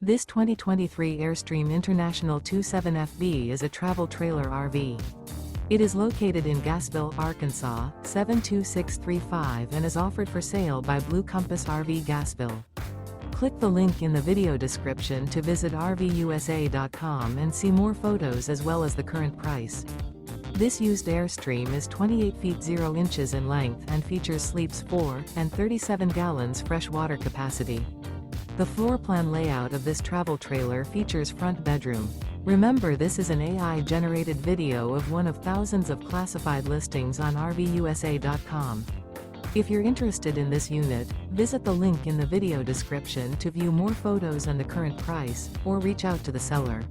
This 2023 Airstream International 27FB is a travel trailer RV. It is located in Gassville, Arkansas, 72635 and is offered for sale by Blue Compass RV Gassville. Click the link in the video description to visit RVUSA.com and see more photos as well as the current price. This used Airstream is 28 feet 0 inches in length and features sleeps 4 and 37 gallons fresh water capacity. The floor plan layout of this travel trailer features front bedroom. Remember, this is an AI-generated video of one of thousands of classified listings on RVUSA.com. If you're interested in this unit, visit the link in the video description to view more photos and the current price, or reach out to the seller.